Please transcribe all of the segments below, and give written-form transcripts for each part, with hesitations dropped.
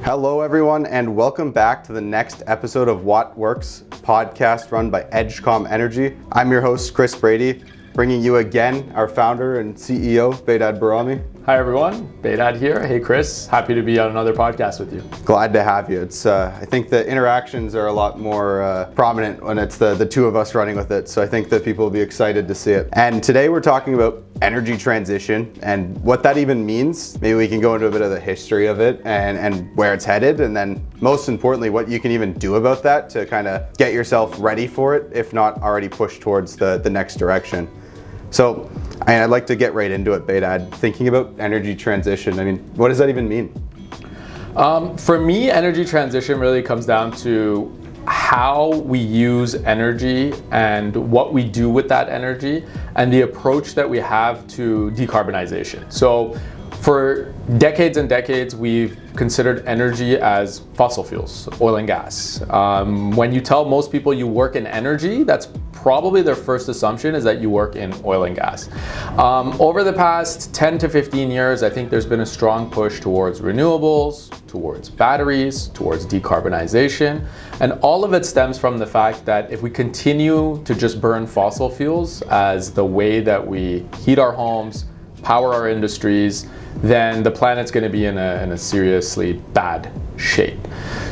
Hello everyone, and welcome back to the next episode of What Works podcast run by Edgecom Energy. I'm your host, Chris Brady, bringing you again our founder and CEO, Behdad Barami. Hi everyone, Behdad here. Hey Chris, happy to be on another podcast with you. Glad to have you. It's I think the interactions are a lot more prominent when it's the two of us running with it, so I think that people will be excited to see it. And today we're talking about energy transition and what that even means. Maybe we can go into a bit of the history of it and where it's headed, and then most importantly, what you can even do about that to kind of get yourself ready for it, if not already push towards the next direction. So I'd like to get right into it, Behdad. Thinking about energy transition, I mean, what does that even mean? For me, energy transition really comes down to how we use energy and what we do with that energy and the approach that we have to decarbonization. So for decades and decades, we've considered energy as fossil fuels, oil and gas. When you tell most people you work in energy, that's probably their first assumption is that you work in oil and gas. Over the past 10 to 15 years, I think there's been a strong push towards renewables, towards batteries, towards decarbonization. And all of it stems from the fact that if we continue to just burn fossil fuels as the way that we heat our homes, power our industries, then the planet's going to be in a seriously bad shape.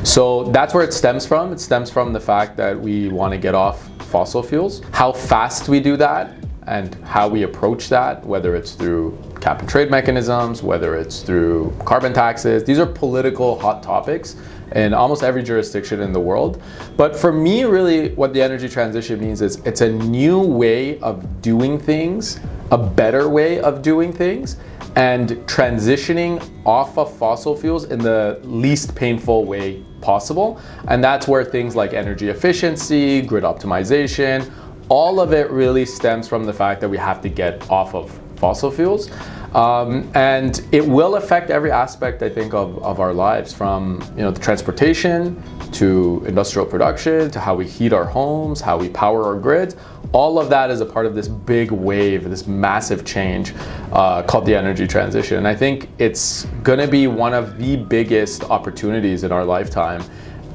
So that's where it stems from. It stems from the fact that we want to get off fossil fuels. How fast we do that and how we approach that, whether it's through cap and trade mechanisms, whether it's through carbon taxes, these are political hot topics in almost every jurisdiction in the world. But for me, really, what the energy transition means is it's a new way of doing things, a better way of doing things, and transitioning off of fossil fuels in the least painful way possible. And that's where things like energy efficiency, grid optimization, all of it really stems from the fact that we have to get off of fossil fuels. And it will affect every aspect, I think, of our lives, from the transportation to industrial production to how we heat our homes, how we power our grids. All of that is a part of this big wave, this massive change called the energy transition. And I think it's going to be one of the biggest opportunities in our lifetime.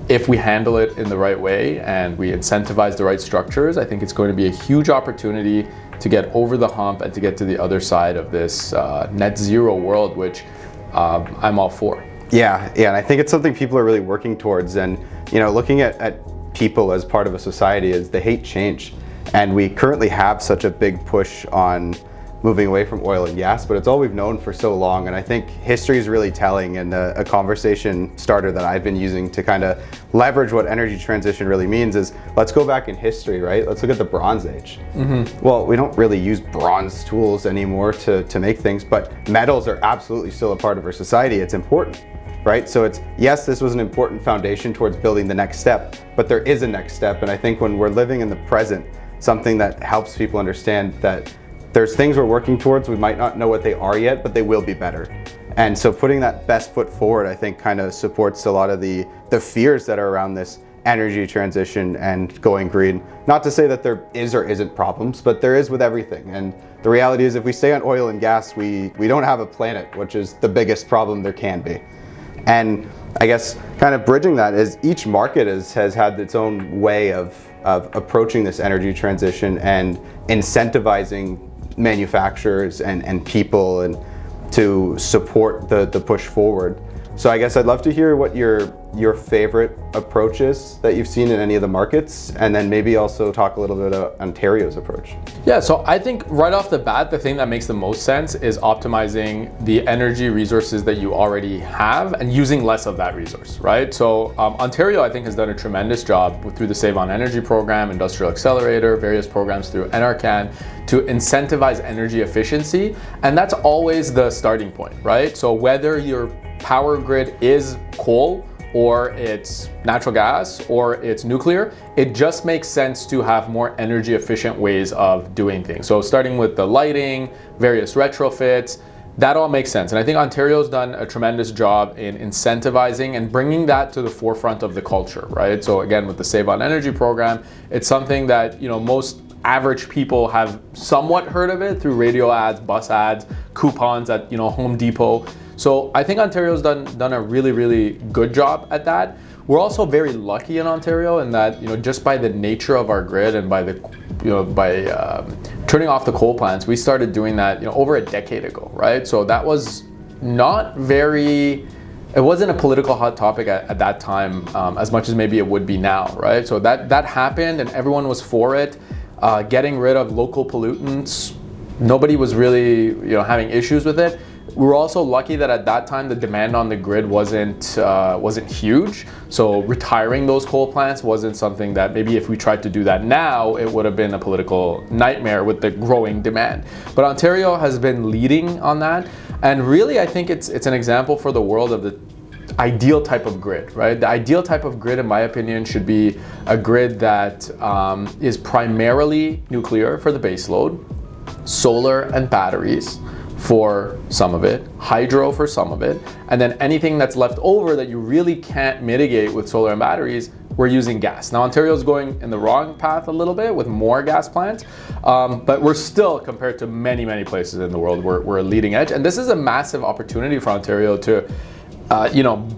If we handle it in the right way and we incentivize the right structures, I think it's going to be a huge opportunity to get over the hump and to get to the other side of this net zero world, which I'm all for. Yeah, and I think it's something people are really working towards. And looking at people as part of a society is they hate change. And we currently have such a big push on moving away from oil and gas, but it's all we've known for so long. And I think history is really telling, and a conversation starter that I've been using to kind of leverage what energy transition really means is, let's go back in history, right? Let's look at the Bronze Age. Mm-hmm. Well, we don't really use bronze tools anymore to make things, but metals are absolutely still a part of our society. It's important, right? So yes, this was an important foundation towards building the next step, but there is a next step. And I think when we're living in the present, something that helps people understand that there's things we're working towards, we might not know what they are yet, but they will be better. And so putting that best foot forward, I think, kind of supports a lot of the fears that are around this energy transition and going green. Not to say that there is or isn't problems, but there is with everything. And the reality is, if we stay on oil and gas, we don't have a planet, which is the biggest problem there can be. And I guess kind of bridging that is each market has had its own way of approaching this energy transition and incentivizing manufacturers and people and to support the push forward. So I guess I'd love to hear what your favorite approach is that you've seen in any of the markets, and then maybe also talk a little bit about Ontario's approach. Yeah, so I think right off the bat, the thing that makes the most sense is optimizing the energy resources that you already have and using less of that resource, right? So Ontario, I think, has done a tremendous job through the Save on Energy program, Industrial Accelerator, various programs through NRCan to incentivize energy efficiency. And that's always the starting point, right? So whether your power grid is coal or it's natural gas or it's nuclear, it just makes sense to have more energy efficient ways of doing things. So starting with the lighting, various retrofits, that all makes sense. And I think Ontario's done a tremendous job in incentivizing and bringing that to the forefront of the culture, right? So again, with the Save on Energy program, it's something that, most average people have somewhat heard of it through radio ads, bus ads, coupons at, Home Depot. So I think Ontario's done a really, really good job at that. We're also very lucky in Ontario in that, just by the nature of our grid and by turning off the coal plants, we started doing that, over a decade ago, right? So that was not very, it wasn't a political hot topic at that time, as much as maybe it would be now, right? So that happened and everyone was for it. Getting rid of local pollutants, nobody was really, having issues with it. We were also lucky that at that time the demand on the grid wasn't huge. So retiring those coal plants wasn't something that maybe if we tried to do that now, it would have been a political nightmare with the growing demand. But Ontario has been leading on that. And really, I think it's an example for the world of the ideal type of grid, right? The ideal type of grid, in my opinion, should be a grid that is primarily nuclear for the base load, solar and batteries for some of it, hydro for some of it, and then anything that's left over that you really can't mitigate with solar and batteries, we're using gas. Now Ontario's going in the wrong path a little bit with more gas plants, but we're still, compared to many, many places in the world, we're a leading edge. And this is a massive opportunity for Ontario to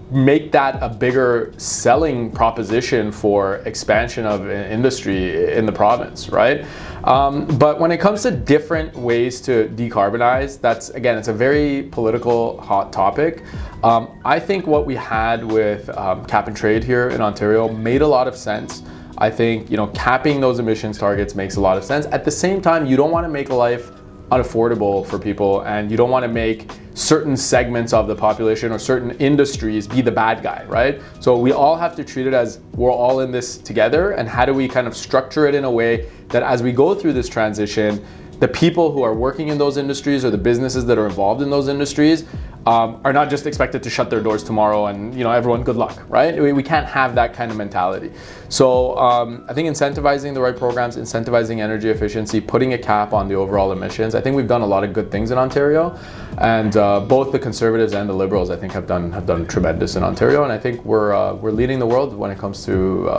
make that a bigger selling proposition for expansion of industry in the province, right? But when it comes to different ways to decarbonize, it's a very political hot topic. I think what we had with cap and trade here in Ontario made a lot of sense. I think, capping those emissions targets makes a lot of sense. At the same time, you don't want to make life unaffordable for people, and you don't want to make certain segments of the population or certain industries be the bad guy, right? So we all have to treat it as we're all in this together, and how do we kind of structure it in a way that as we go through this transition, the people who are working in those industries or the businesses that are involved in those industries are not just expected to shut their doors tomorrow and everyone good luck, right? We can't have that kind of mentality. So I think incentivizing the right programs, incentivizing energy efficiency, putting a cap on the overall emissions, I think we've done a lot of good things in Ontario, and both the Conservatives and the Liberals I think have done tremendous in Ontario, and I think we're leading the world when it comes to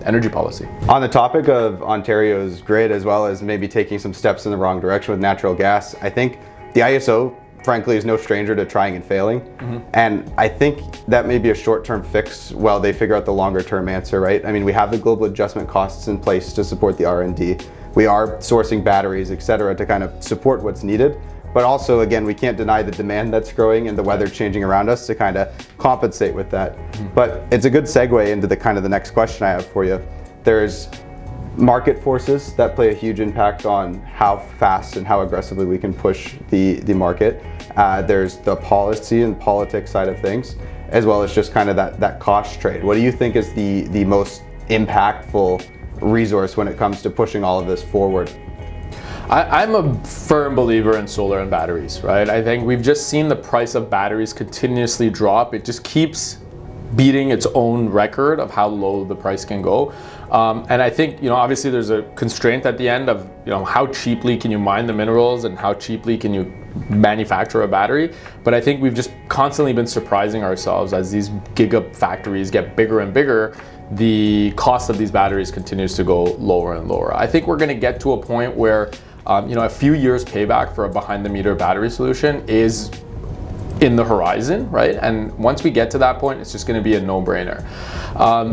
energy policy. On the topic of Ontario's grid, as well as maybe taking some steps in the wrong direction with natural gas, I think the ISO frankly is no stranger to trying and failing. And I think that may be a short-term fix while they figure out the longer-term answer, right? I mean, we have the global adjustment costs in place to support the R&D. We are sourcing batteries, et cetera, to kind of support what's needed. But also, again, we can't deny the demand that's growing and the weather changing around us to kind of compensate with that. But it's a good segue into the next question I have for you. There's market forces that play a huge impact on how fast and how aggressively we can push the market. There's the policy and politics side of things, as well as just kind of that cost trade. What do you think is the most impactful resource when it comes to pushing all of this forward? I'm a firm believer in solar and batteries, right? I think we've just seen the price of batteries continuously drop. It just keeps beating its own record of how low the price can go. And I think, obviously there's a constraint at the end of, how cheaply can you mine the minerals and how cheaply can you manufacture a battery. But I think we've just constantly been surprising ourselves as these gigafactories get bigger and bigger. The cost of these batteries continues to go lower and lower. I think we're going to get to a point where, a few years payback for a behind-the-meter battery solution is in the horizon, right? And once we get to that point, it's just going to be a no-brainer.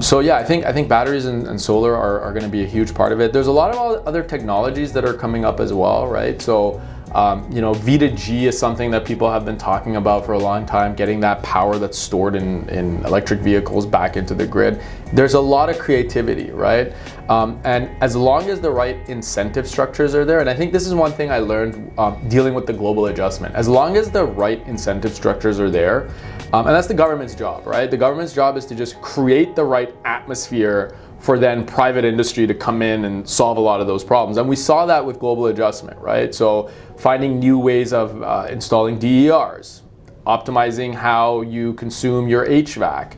So yeah, I think batteries and solar are going to be a huge part of it. There's a lot of other technologies that are coming up as well, right? So V2G is something that people have been talking about for a long time, getting that power that's stored in electric vehicles back into the grid. There's a lot of creativity, right? And as long as the right incentive structures are there, and I think this is one thing I learned dealing with the global adjustment, as long as the right incentive structures are there, and that's the government's job, right? The government's job is to just create the right atmosphere for then private industry to come in and solve a lot of those problems. And we saw that with global adjustment, right? So finding new ways of installing DERs, optimizing how you consume your HVAC,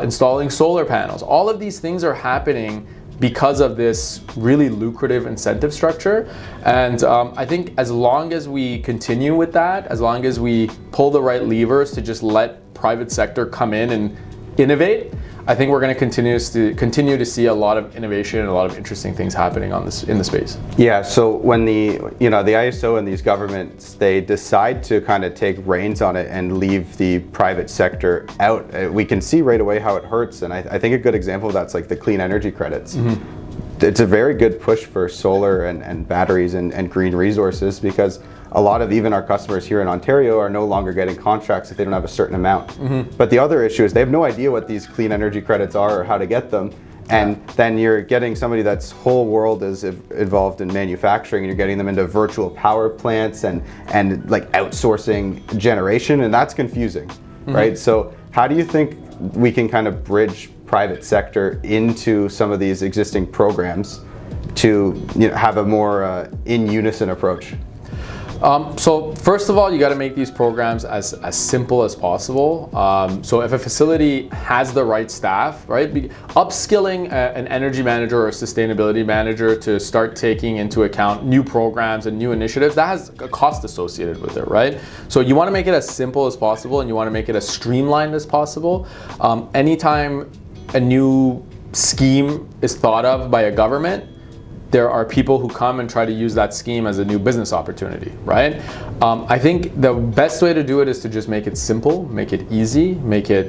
installing solar panels. All of these things are happening because of this really lucrative incentive structure. And I think as long as we continue with that, as long as we pull the right levers to just let private sector come in and innovate, I think we're going to continue to see a lot of innovation and a lot of interesting things happening in the space. Yeah, so when the ISO and these governments, they decide to kind of take reins on it and leave the private sector out, we can see right away how it hurts. And I think a good example of that's like the clean energy credits. It's a very good push for solar and batteries and green resources, because a lot of even our customers here in Ontario are no longer getting contracts if they don't have a certain amount. But the other issue is they have no idea what these clean energy credits are or how to get them. And then you're getting somebody that's whole world is involved in manufacturing, and you're getting them into virtual power plants and like outsourcing generation, and that's confusing, right? So how do you think we can kind of bridge private sector into some of these existing programs to have a more in unison approach? So first of all, you got to make these programs as simple as possible. So if a facility has the right staff, right, upskilling an energy manager or a sustainability manager to start taking into account new programs and new initiatives, that has a cost associated with it, right? So you want to make it as simple as possible, and you want to make it as streamlined as possible. Anytime a new scheme is thought of by a government, there are people who come and try to use that scheme as a new business opportunity, right? I think the best way to do it is to just make it simple, make it easy, make it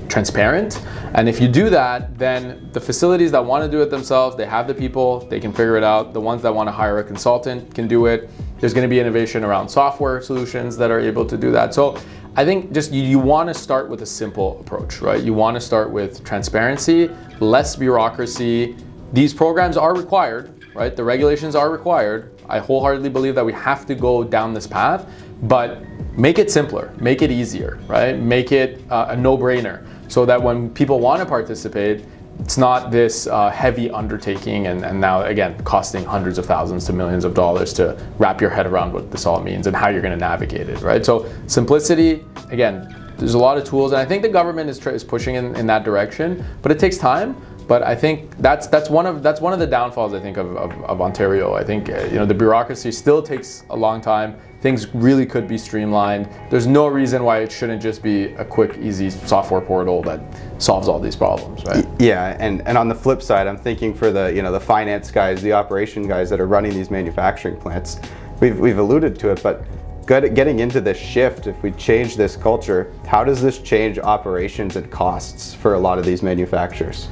transparent. And if you do that, then the facilities that want to do it themselves, they have the people, they can figure it out. The ones that want to hire a consultant can do it. There's going to be innovation around software solutions that are able to do that. So I think just you want to start with a simple approach, right? You want to start with transparency, less bureaucracy. These programs are required, right? The regulations are required. I wholeheartedly believe that we have to go down this path, but make it simpler, make it easier, right? Make it a no-brainer, so that when people want to participate, it's not this heavy undertaking and now, again, costing hundreds of thousands to millions of dollars to wrap your head around what this all means and how you're going to navigate it, right? So simplicity, again, there's a lot of tools, and I think the government is pushing in that direction, but it takes time. But I think that's one of the downfalls, I think, of Ontario. I think the bureaucracy still takes a long time. Things really could be streamlined. There's no reason why it shouldn't just be a quick, easy software portal that solves all these problems, right? Yeah, and on the flip side, I'm thinking for the finance guys, the operation guys that are running these manufacturing plants. We've alluded to it, but getting into this shift, if we change this culture, how does this change operations and costs for a lot of these manufacturers?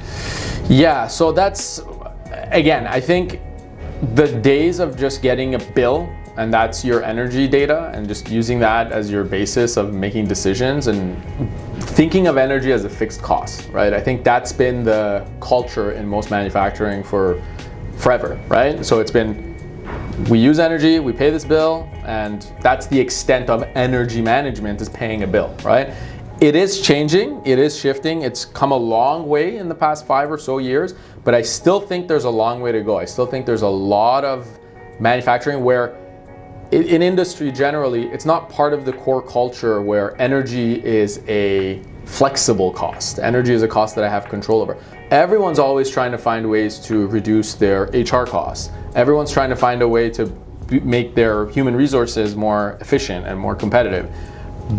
Yeah, so that's, again, I think the days of just getting a bill and that's your energy data and just using that as your basis of making decisions and thinking of energy as a fixed cost, right? I think that's been the culture in most manufacturing for forever, right? So it's been, we use energy, we pay this bill, and that's the extent of energy management, is paying a bill, right? It is changing, it is shifting. It's come a long way in the past 5 or so years, but I still think there's a long way to go. I still think there's a lot of manufacturing where in industry generally, it's not part of the core culture where energy is a flexible cost. Energy is a cost that I have control over. Everyone's always trying to find ways to reduce their HR costs. Everyone's trying to find a way to make their human resources more efficient and more competitive.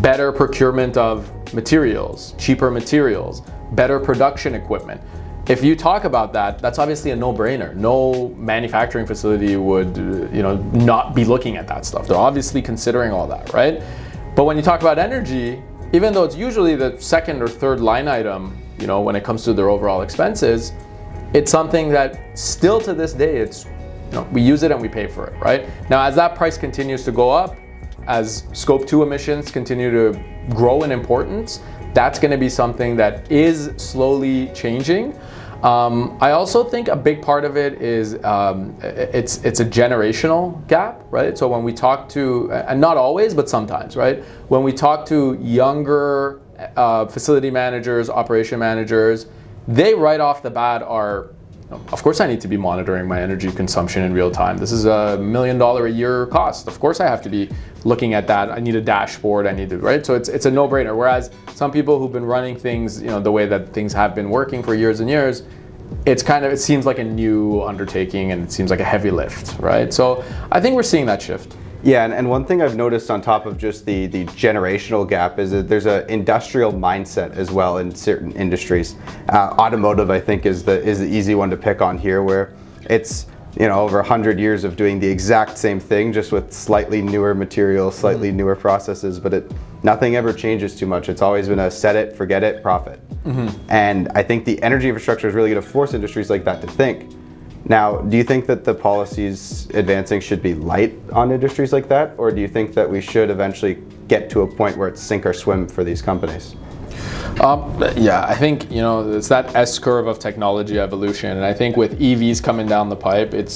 Better procurement of materials, cheaper materials, better production equipment. If you talk about that, that's obviously a no-brainer. No manufacturing facility would, not be looking at that stuff. They're obviously considering all that, right? But when you talk about energy, even though it's usually the second or third line item, when it comes to their overall expenses, it's something that still to this day, it's, we use it and we pay for it, right? Now, as that price continues to go up, as scope 2 emissions continue to grow in importance, that's going to be something that is slowly changing. I also think a big part of it is it's a generational gap, right? So when we talk to, and not always, but sometimes, right? When we talk to younger facility managers, operation managers, they right off the bat are, of course I need to be monitoring my energy consumption in real time. This is $1 million a year cost. Of course I have to be looking at that. I need a dashboard, right? So it's a no-brainer. Whereas some people who've been running things, the way that things have been working for years and years, it seems like a new undertaking and it seems like a heavy lift, right? So I think we're seeing that shift. Yeah, and one thing I've noticed on top of just the generational gap is that there's an industrial mindset as well in certain industries. Automotive, I think, is the easy one to pick on here, where it's, you know, over 100 years of doing the exact same thing, just with slightly newer materials, slightly newer processes, but nothing ever changes too much. It's always been a set it, forget it, profit. And I think the energy infrastructure is really going to force industries like that to think. Now, do you think that the policies advancing should be light on industries like that, or do you think that we should eventually get to a point where it's sink or swim for these companies? Yeah, I think, you know, it's that S curve of technology evolution, and I think with EVs coming down the pipe, they're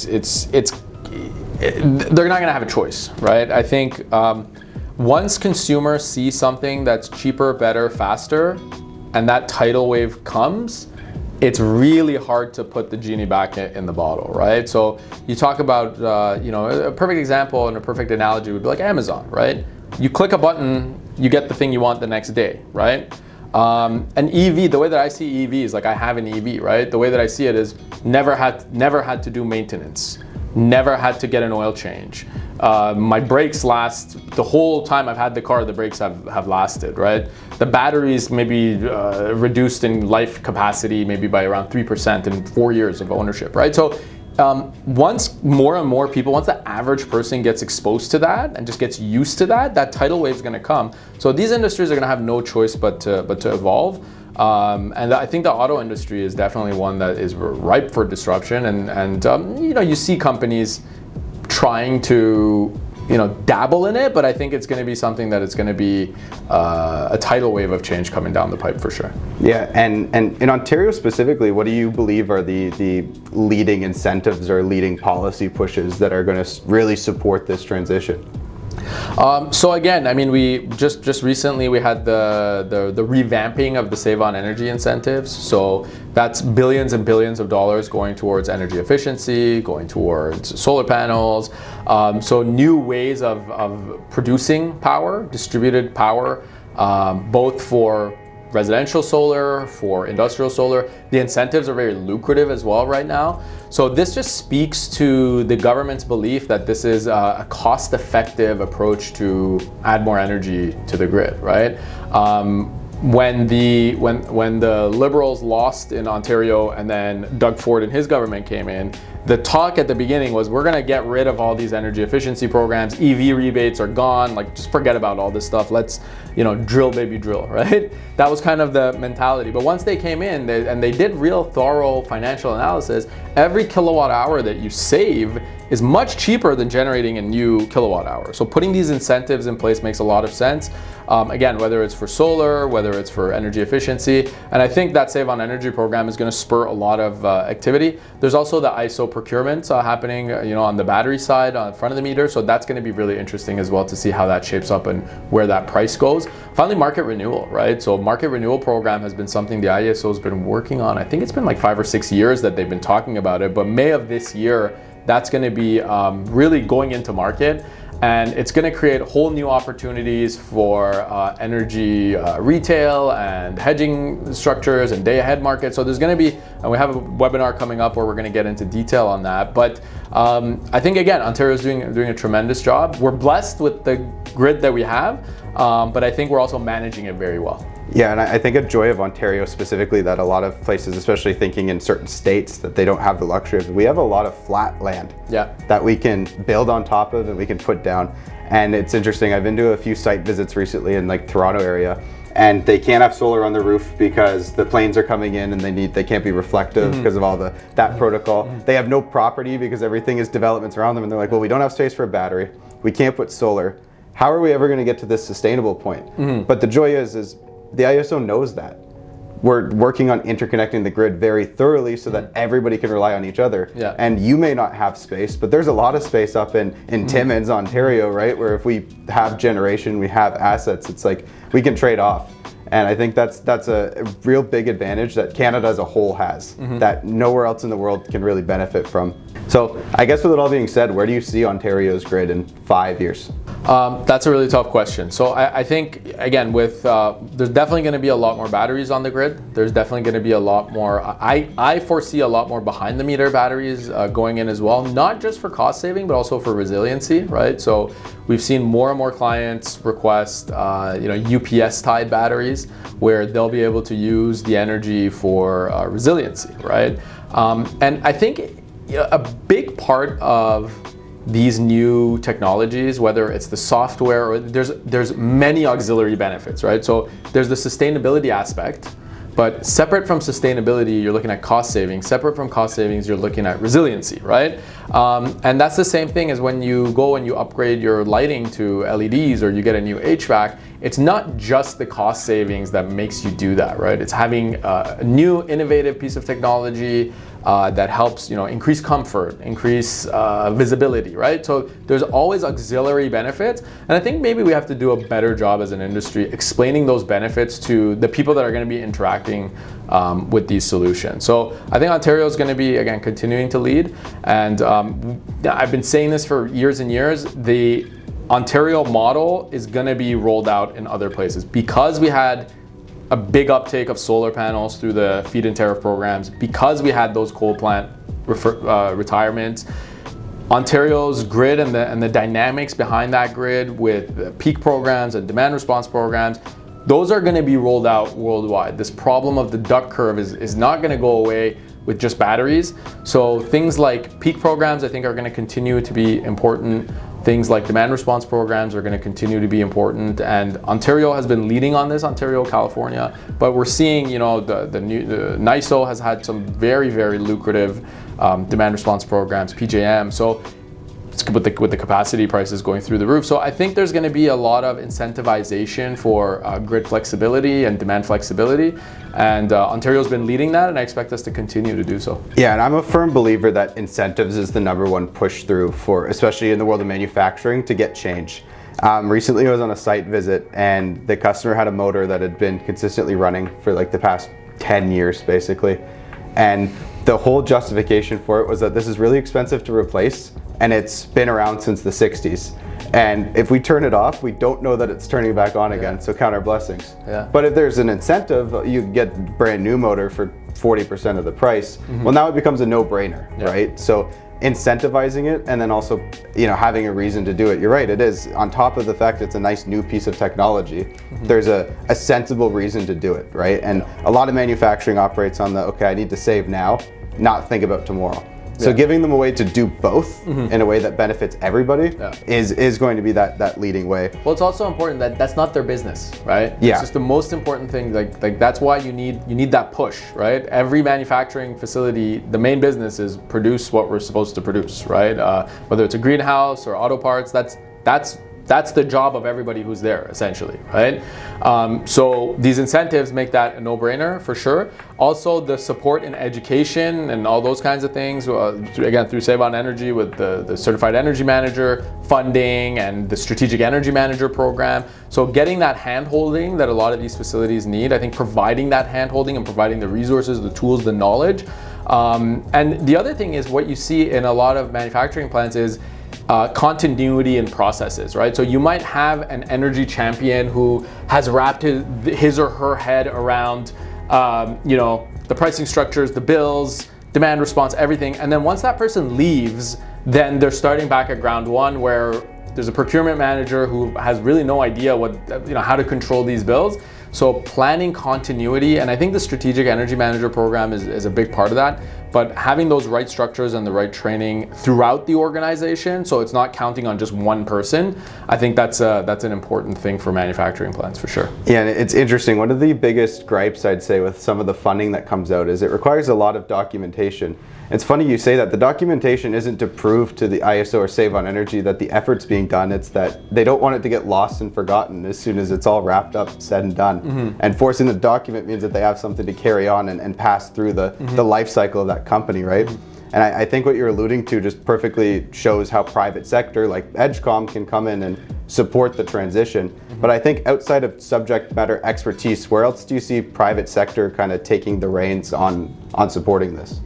not going to have a choice, right? I think once consumers see something that's cheaper, better, faster, and that tidal wave comes, it's really hard to put the genie back in the bottle, right? So you talk about, you know, a perfect example and a perfect analogy would be like Amazon, right? You click a button, you get the thing you want the next day, right? An EV, the way that I see EV is like, I have an EV, right? The way that I see it is never had to do maintenance, never had to get an oil change. My brakes last, the whole time I've had the car, the brakes have lasted, right? The batteries maybe reduced in life capacity maybe by around 3% in 4 years of ownership, right? So once more and more people, once the average person gets exposed to that and just gets used to that, that tidal wave is going to come. So these industries are going to have no choice but to evolve. And I think the auto industry is definitely one that is ripe for disruption. And you know, you see companies trying to, you know, dabble in it, but I think it's going to be something that it's going to be a tidal wave of change coming down the pipe for sure. Yeah, and in Ontario specifically, what do you believe are the leading incentives or leading policy pushes that are going to really support this transition? So again, I mean, we just recently we had the revamping of the Save on Energy incentives. So that's billions and billions of dollars going towards energy efficiency, going towards solar panels. So new ways of producing power, distributed power, both for residential solar, for industrial solar. The incentives are very lucrative as well right now. So this just speaks to the government's belief that this is a cost-effective approach to add more energy to the grid, right? When the Liberals lost in Ontario and then Doug Ford and his government came in, the talk at the beginning was, we're going to get rid of all these energy efficiency programs. EV rebates are gone. Like, just forget about all this stuff. Let's, you know, drill, baby, drill, right? That was kind of the mentality. But once they came in and they did real thorough financial analysis, every kilowatt hour that you save is much cheaper than generating a new kilowatt hour. So putting these incentives in place makes a lot of sense. Again, whether it's for solar, whether it's for energy efficiency, and I think that Save on Energy program is going to spur a lot of activity. There's also the ISO procurement happening, you know, on the battery side, on front of the meter. So that's going to be really interesting as well to see how that shapes up and where that price goes. Finally, market renewal, right? So market renewal program has been something the ISO has been working on. I think it's been like 5 or 6 years that they've been talking about it, but May of this year, that's going to be really going into market, and it's going to create whole new opportunities for energy retail and hedging structures and day ahead markets. So there's going to be, and we have a webinar coming up where we're going to get into detail on that. But I think, again, Ontario is doing a tremendous job. We're blessed with the grid that we have, but I think we're also managing it very well. Yeah, and I think a joy of Ontario specifically that a lot of places, especially thinking in certain states that they don't have the luxury of, we have a lot of flat land that we can build on top of and we can put down. And it's interesting, I've been to a few site visits recently in like Toronto area, and they can't have solar on the roof because the planes are coming in and they can't be reflective because of all that protocol. They have no property because everything is developments around them, and they're like, well, we don't have space for a battery, we can't put solar. How are we ever going to get to this sustainable point? But the joy is the ISO knows that. We're working on interconnecting the grid very thoroughly so that everybody can rely on each other. Yeah. And you may not have space, but there's a lot of space up in Timmins, Ontario, right? Where if we have generation, we have assets, it's like we can trade off. And I think that's a real big advantage that Canada as a whole has, that nowhere else in the world can really benefit from. So I guess with it all being said, where do you see Ontario's grid in 5 years? That's a really tough question. So I think, again, with there's definitely going to be a lot more batteries on the grid. There's definitely going to be a lot more, I foresee a lot more behind the meter batteries going in as well, not just for cost saving, but also for resiliency, right? So we've seen more and more clients request, UPS tied batteries where they'll be able to use the energy for resiliency, right? And I think a big part of these new technologies, whether it's the software or there's many auxiliary benefits, right? So there's the sustainability aspect, but separate from sustainability, you're looking at cost savings. Separate from cost savings, you're looking at resiliency, right? And that's the same thing as when you go and you upgrade your lighting to LEDs or you get a new HVAC. It's not just the cost savings that makes you do that, right? It's having a new innovative piece of technology that helps, increase comfort, increase visibility, right? So there's always auxiliary benefits, and I think maybe we have to do a better job as an industry explaining those benefits to the people that are going to be interacting with these solutions. So I think Ontario is going to be, again, continuing to lead, and I've been saying this for years and years. The Ontario model is going to be rolled out in other places because we had a big uptake of solar panels through the feed-in tariff programs, because we had those coal plant retirements. Ontario's grid and the dynamics behind that grid with peak programs and demand response programs, those are going to be rolled out worldwide. This problem of the duck curve is not going to go away with just batteries. So things like peak programs, I think, are going to continue to be important. Things like demand response programs are going to continue to be important, and Ontario has been leading on this, Ontario, California, but we're seeing, the NYISO has had some very, very lucrative demand response programs, PJM, so with the capacity prices going through the roof. So I think there's going to be a lot of incentivization for grid flexibility and demand flexibility, and Ontario's been leading that, and I expect us to continue to do so. Yeah, and I'm a firm believer that incentives is the #1 push through for, especially in the world of manufacturing, to get change. Recently I was on a site visit and the customer had a motor that had been consistently running for like the past 10 years basically, and the whole justification for it was that this is really expensive to replace and it's been around since the 60s. And if we turn it off, we don't know that it's turning back on again, so count our blessings. Yeah. But if there's an incentive, you get a brand new motor for 40% of the price, well now it becomes a no-brainer, right? So incentivizing it and then also having a reason to do it. You're right, it is. On top of the fact it's a nice new piece of technology, there's a sensible reason to do it, right? And a lot of manufacturing operates on the, okay, I need to save now, not think about tomorrow. So giving them a way to do both in a way that benefits everybody is going to be that leading way. Well, it's also important that that's not their business, right? Yeah. It's just the most important thing. Like that's why you need that push, right? Every manufacturing facility, the main business is produce what we're supposed to produce, right? Whether it's a greenhouse or auto parts, that's the job of everybody who's there, essentially, right? So these incentives make that a no-brainer for sure. Also, the support in education and all those kinds of things, again, through Save On Energy with the Certified Energy Manager funding and the Strategic Energy Manager program. So getting that hand-holding that a lot of these facilities need, I think providing that hand-holding and providing the resources, the tools, the knowledge. And the other thing is what you see in a lot of manufacturing plants is continuity in processes, right? So you might have an energy champion who has wrapped his or her head around, the pricing structures, the bills, demand response, everything. And then once that person leaves, then they're starting back at ground one where there's a procurement manager who has really no idea how to control these bills. So planning continuity, and I think the Strategic Energy Manager program is a big part of that, but having those right structures and the right training throughout the organization, so it's not counting on just one person, I think that's an important thing for manufacturing plants for sure. Yeah, and it's interesting. One of the biggest gripes I'd say with some of the funding that comes out is it requires a lot of documentation. It's funny you say that. The documentation isn't to prove to the ISO or Save On Energy that the effort's being done. It's that they don't want it to get lost and forgotten as soon as it's all wrapped up, said and done. And forcing the document means that they have something to carry on and pass through the life cycle of that company, right? And I think what you're alluding to just perfectly shows how private sector like EdgeCom can come in and support the transition. But I think outside of subject matter expertise, where else do you see private sector kind of taking the reins on supporting this?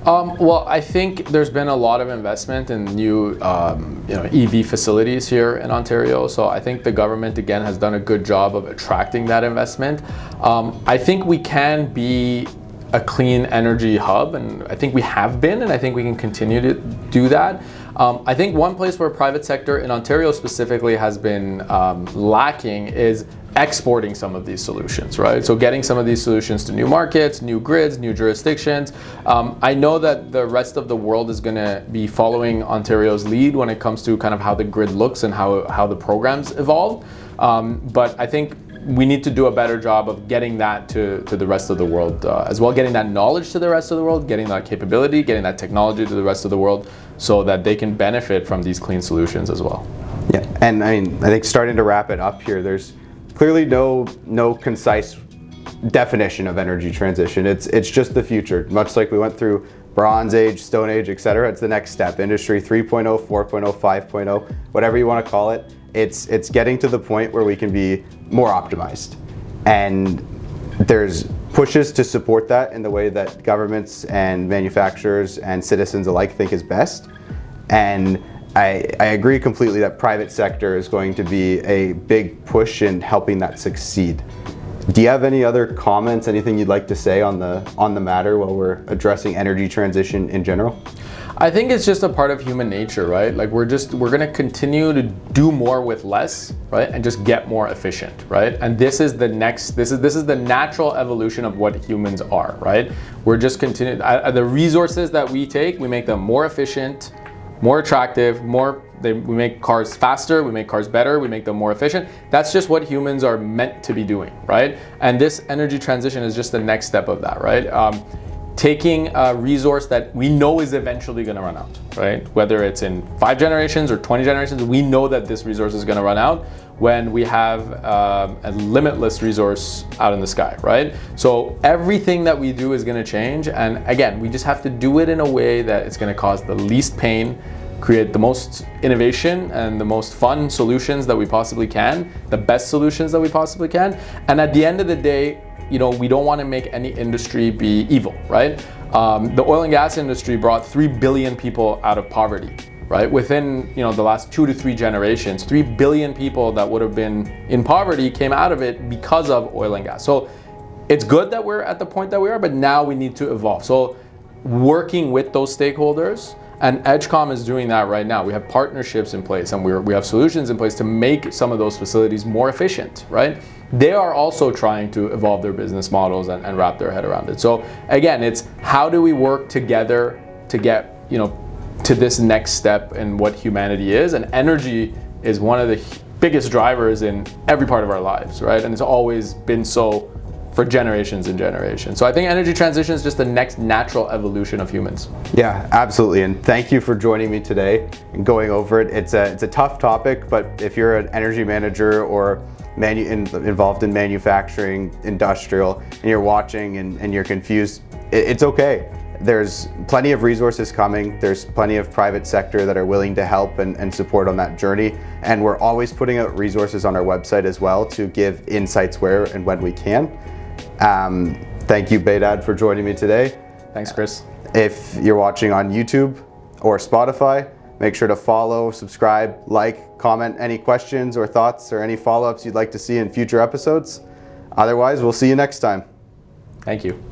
Well, I think there's been a lot of investment in new EV facilities here in Ontario. So I think the government, again, has done a good job of attracting that investment. I think we can be a clean energy hub, and I think we have been, and I think we can continue to do that. I think one place where private sector in Ontario specifically has been lacking is exporting some of these solutions, right? So getting some of these solutions to new markets, new grids, new jurisdictions. I know that the rest of the world is going to be following Ontario's lead when it comes to kind of how the grid looks and how the programs evolve. But I think we need to do a better job of getting that to the rest of the world as well, getting that knowledge to the rest of the world, getting that capability, getting that technology to the rest of the world so that they can benefit from these clean solutions as well. Yeah, and I think starting to wrap it up here, there's clearly no concise definition of energy transition. It's just the future, much like we went through Bronze Age, Stone Age, etc. It's the next step, Industry 3.0, 4.0, 5.0, whatever you want to call it. It's getting to the point where we can be more optimized. And there's pushes to support that in the way that governments and manufacturers and citizens alike think is best. And I agree completely that private sector is going to be a big push in helping that succeed. Do you have any other comments, anything you'd like to say on the matter while we're addressing energy transition in general? I think it's just a part of human nature, right? Like we're going to continue to do more with less, right? And just get more efficient, right? And this is the natural evolution of what humans are, right? We're just continuing, the resources that we take, we make them more efficient, more attractive, we make cars faster, we make cars better, we make them more efficient. That's just what humans are meant to be doing, right? And this energy transition is just the next step of that, right? Taking a resource that we know is eventually going to run out, right? Whether it's in 5 generations or 20 generations, we know that this resource is going to run out when we have a limitless resource out in the sky, right? So everything that we do is going to change. And again, we just have to do it in a way that it's going to cause the least pain, create the most innovation and the most fun solutions that we possibly can, the best solutions that we possibly can. And at the end of the day, we don't want to make any industry be evil, right? The oil and gas industry brought 3 billion people out of poverty, right? Within the last 2 to 3 generations, 3 billion people that would have been in poverty came out of it because of oil and gas. So it's good that we're at the point that we are, but now we need to evolve. So working with those stakeholders, and EdgeCom is doing that right now. We have partnerships in place and we have solutions in place to make some of those facilities more efficient, right? They are also trying to evolve their business models and wrap their head around it. So again, it's how do we work together to get to this next step in what humanity is, and energy is one of the biggest drivers in every part of our lives, right? And it's always been so for generations and generations. So I think energy transition is just the next natural evolution of humans. Yeah, absolutely. And thank you for joining me today and going over it. It's a tough topic, but if you're an energy manager or involved in manufacturing, industrial, and you're watching and you're confused, it's okay. There's plenty of resources coming. There's plenty of private sector that are willing to help and support on that journey. And we're always putting out resources on our website as well to give insights where and when we can. Thank you, Behdad, for joining me today. Thanks, Chris. If you're watching on YouTube or Spotify, make sure to follow, subscribe, like, comment any questions or thoughts or any follow-ups you'd like to see in future episodes. Otherwise, we'll see you next time. Thank you.